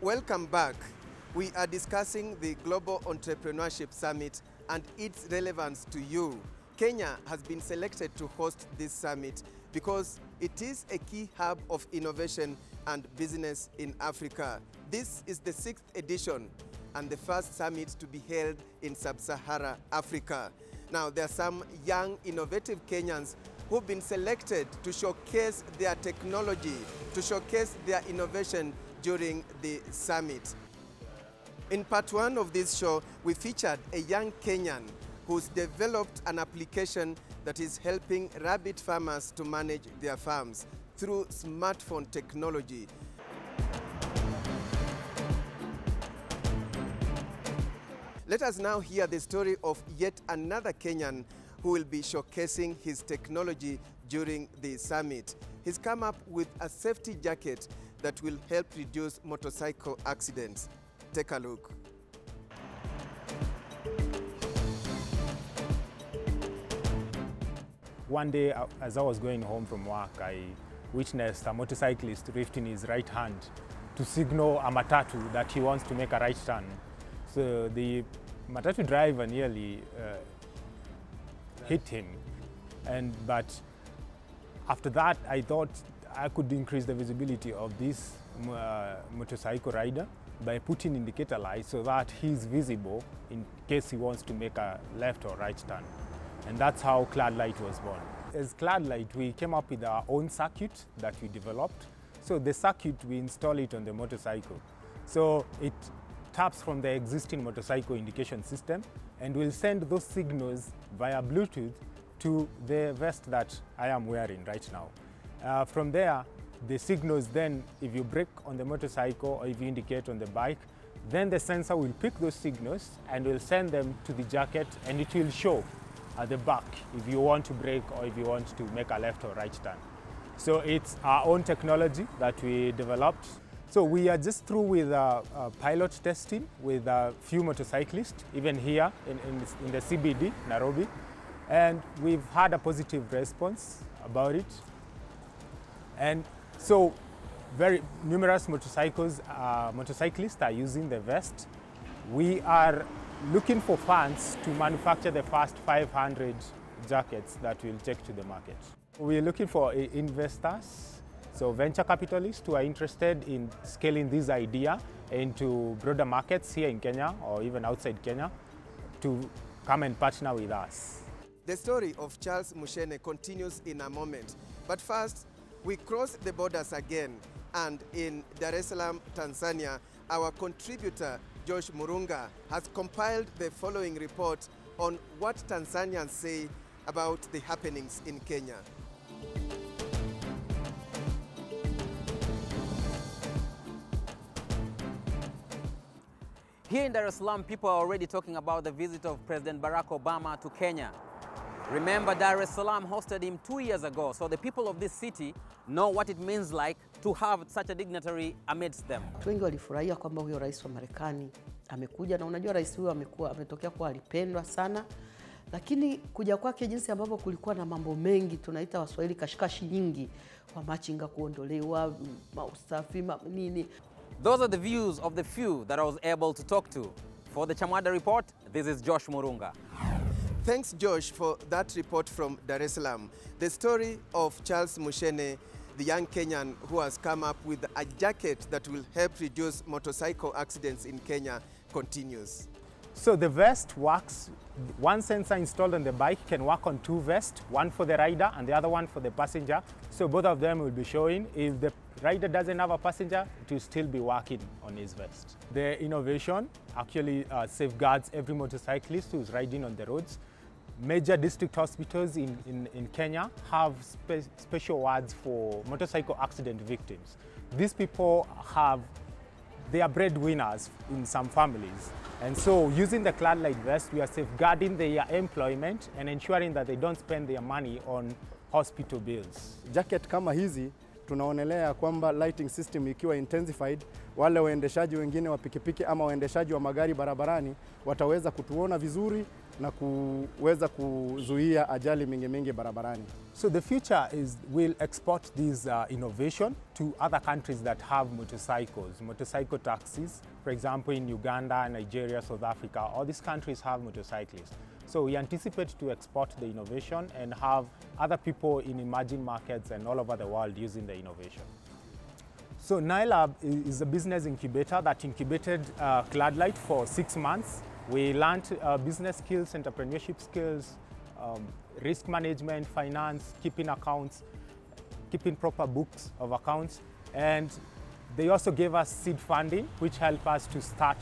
Welcome back. We are discussing the Global Entrepreneurship Summit and its relevance to you. Kenya has been selected to host this summit because it is a key hub of innovation and business in Africa. This is the 6th edition and the first summit to be held in sub-Saharan Africa. Now, there are some young, innovative Kenyans who've been selected to showcase their technology, to showcase their innovation during the summit. In part 1 of this show, we featured a young Kenyan who's developed an application that is helping rabbit farmers to manage their farms through smartphone technology. Let us now hear the story of yet another Kenyan who will be showcasing his technology during the summit. He's come up with a safety jacket that will help reduce motorcycle accidents. Take a look. One day, as I was going home from work, I witnessed a motorcyclist lifting his right hand to signal a matatu that he wants to make a right turn. So the matatu driver nearly hit him. But after that, I thought I could increase the visibility of this motorcycle rider by putting indicator lights so that he's visible in case he wants to make a left or right turn. And that's how Cloud Light was born. As Cloud Light, we came up with our own circuit that we developed. So the circuit, we install it on the motorcycle. So it taps from the existing motorcycle indication system and will send those signals via Bluetooth to the vest that I am wearing right now. From there, the signals then, if you brake on the motorcycle or if you indicate on the bike, then the sensor will pick those signals and will send them to the jacket, and it will show at the back if you want to brake or if you want to make a left or right turn. So it's our own technology that we developed. So we are just through with pilot testing with a few motorcyclists, even here in the CBD, Nairobi. And we've had a positive response about it. And so very numerous motorcyclists are using the vest. We are looking for funds to manufacture the first 500 jackets that we'll take to the market. We're looking for investors, so venture capitalists who are interested in scaling this idea into broader markets here in Kenya or even outside Kenya to come and partner with us. The story of Charles Mushene continues in a moment. But first, we cross the borders again, and in Dar es Salaam, Tanzania, our contributor, Josh Murunga, has compiled the following report on what Tanzanians say about the happenings in Kenya. Here in Dar es Salaam, people are already talking about the visit of President Barack Obama to Kenya. Remember, Dar es Salaam hosted him 2 years ago, so the people of this city know what it means like to have such a dignitary amidst them. Wengi walifurahia kwamba huyo rais wa Marekani amekuja, na unajua rais huyo ametokea kuwa alipendwa sana, lakini kuja kwake jinsi ambavyo kulikuwa na mambo mengi, tunaita Waswahili kashikashi nyingi, wa machinga kuondolewa, mausafi, nini. Those are the views of the few that I was able to talk to. For the Chamwada report, this is Josh Murunga. Thanks, Josh, for that report from Dar es Salaam. The story of Charles Mushene, the young Kenyan who has come up with a jacket that will help reduce motorcycle accidents in Kenya, continues. So the vest works, one sensor installed on the bike can work on 2 vests, one for the rider and the other one for the passenger. So both of them will be showing. If the rider doesn't have a passenger, it will still be working on his vest. The innovation actually safeguards every motorcyclist who is riding on the roads. Major district hospitals in Kenya have special wards for motorcycle accident victims. These people they are breadwinners in some families. And so using the Cloud Light vest, we are safeguarding their employment and ensuring that they don't spend their money on hospital bills. Jacket kama hizi tunaonelea kwamba lighting system ikiwa intensified, wale waendeshaji wengine wa pikipiki ama waendeshaji wa magari barabarani wataweza kutuona vizuri na kuweza kuzuia ajali mingi barabarani. So the future is we'll export this innovation to other countries that have motorcycles, motorcycle taxis. For example, in Uganda, Nigeria, South Africa, all these countries have motorcyclists. So we anticipate to export the innovation and have other people in emerging markets and all over the world using the innovation. So NILAB is a business incubator that incubated Cladlight for 6 months. We learned business skills, entrepreneurship skills, risk management, finance, keeping accounts, keeping proper books of accounts, and they also gave us seed funding, which helped us to start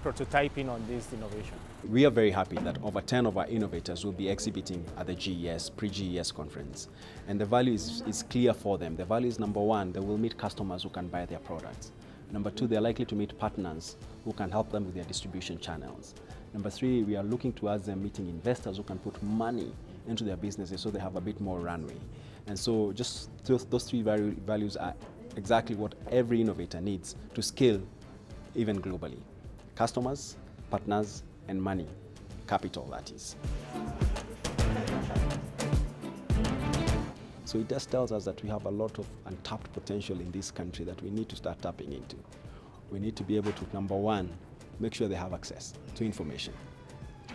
prototyping on this innovation. We are very happy that over 10 of our innovators will be exhibiting at the GES, pre-GES conference. And the value is clear for them. The value is, number one, they will meet customers who can buy their products. Number two, they're likely to meet partners who can help them with their distribution channels. Number three, we are looking towards them meeting investors who can put money into their businesses so they have a bit more runway. And so just those three values are exactly what every innovator needs to scale even globally. Customers, partners, and money. Capital, that is. So it just tells us that we have a lot of untapped potential in this country that we need to start tapping into. We need to be able to, number one, make sure they have access to information.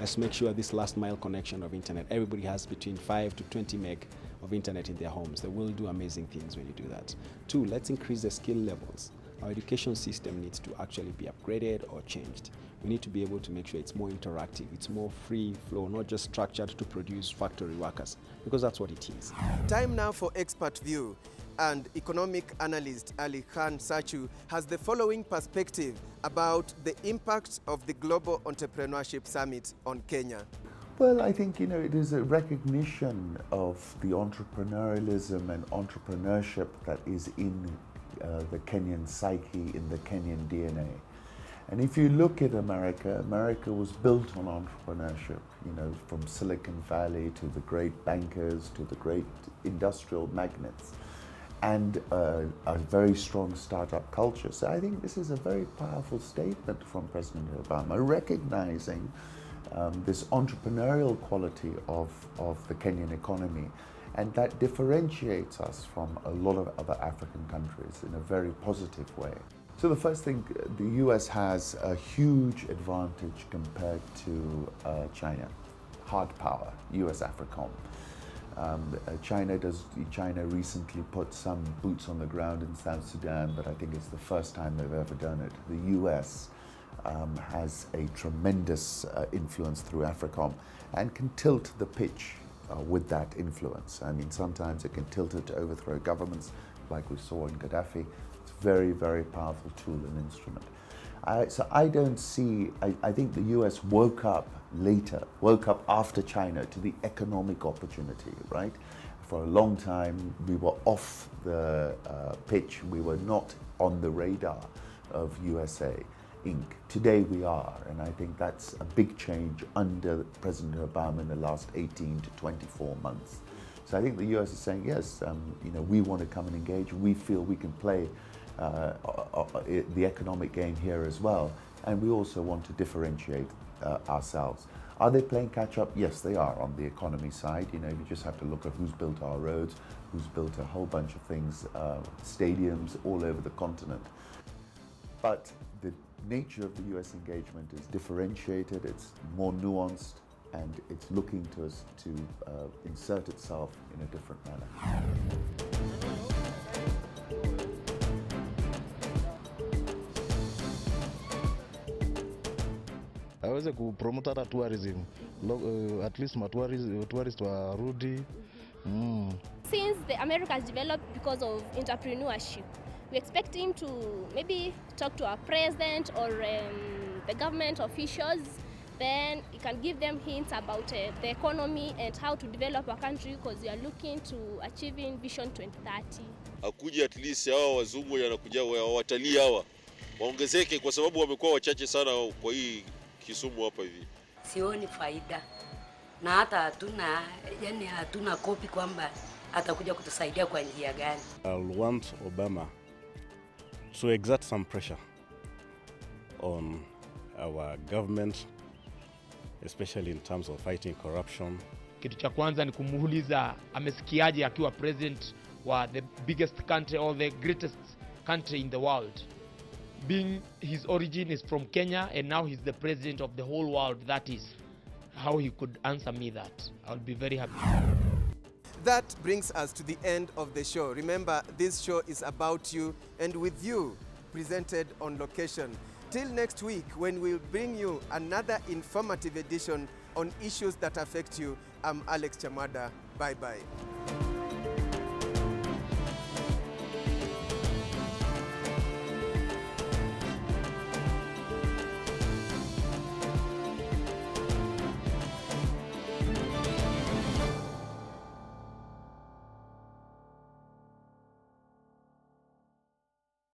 Let's make sure this last mile connection of internet, everybody has between 5 to 20 meg of internet in their homes. They will do amazing things when you do that. Two, let's increase the skill levels. Our education system needs to actually be upgraded or changed. We need to be able to make sure it's more interactive, it's more free flow, not just structured to produce factory workers, because that's what it is. Time now for Expert View, and economic analyst Ali Khan Sachu has the following perspective about the impact of the Global Entrepreneurship Summit on Kenya. Well, I think, it is a recognition of the entrepreneurialism and entrepreneurship that is in the Kenyan psyche, in the Kenyan DNA. And if you look at America, America was built on entrepreneurship, from Silicon Valley to the great bankers to the great industrial magnates, and a very strong startup culture. So I think this is a very powerful statement from President Obama, recognizing this entrepreneurial quality of the Kenyan economy. And that differentiates us from a lot of other African countries in a very positive way. So the first thing, the US has a huge advantage compared to China. Hard power, US AFRICOM. China recently put some boots on the ground in South Sudan, but I think it's the first time they've ever done it. The US has a tremendous influence through AFRICOM and can tilt the pitch with that influence. I mean, sometimes it can tilt it to overthrow governments, like we saw in Gaddafi. It's a very, very powerful tool and instrument. So I don't see, I think the US woke up after China to the economic opportunity, right? For a long time, we were off the pitch. We were not on the radar of USA Inc. Today we are, and I think that's a big change under President Obama in the last 18 to 24 months. So I think the US is saying, yes, we want to come and engage. We feel we can play the economic game here as well, and we also want to differentiate ourselves. Are they playing catch up? Yes, they are on the economy side. You just have to look at who's built our roads, who's built a whole bunch of things, stadiums all over the continent. But the nature of the US engagement is differentiated, it's more nuanced, and it's looking to us to insert itself in a different manner. Aweze kupromote hata tourism, at least tourists warudi. Since the America has developed because of entrepreneurship, we expect him to maybe talk to our president or the government officials. Then he can give them hints about the economy and how to develop our country, because we are looking to achieving Vision 2030. Akuja at least hawa wazungu wanakuja watalii hawa waongezeke, kwa sababu wamekuwa wachache sana kwa hii Kisumu hapa hivi. Sioni faida na hata hatuna kopi kwamba atakuja kutusaidia kwa njia gani. I'll want Obama to exert some pressure on our government especially in terms of fighting corruption. Kitu cha kwanza ni kumuuliza amesikiaje akiwa president wa the biggest country or the greatest country in the world. Being his origin is from Kenya and now he's the president of the whole world, that is how he could answer me that. I'll be very happy. That brings us to the end of the show. Remember, this show is about you and with you, presented on location. Till next week, when we'll bring you another informative edition on issues that affect you, I'm Alex Chamwada. Bye-bye.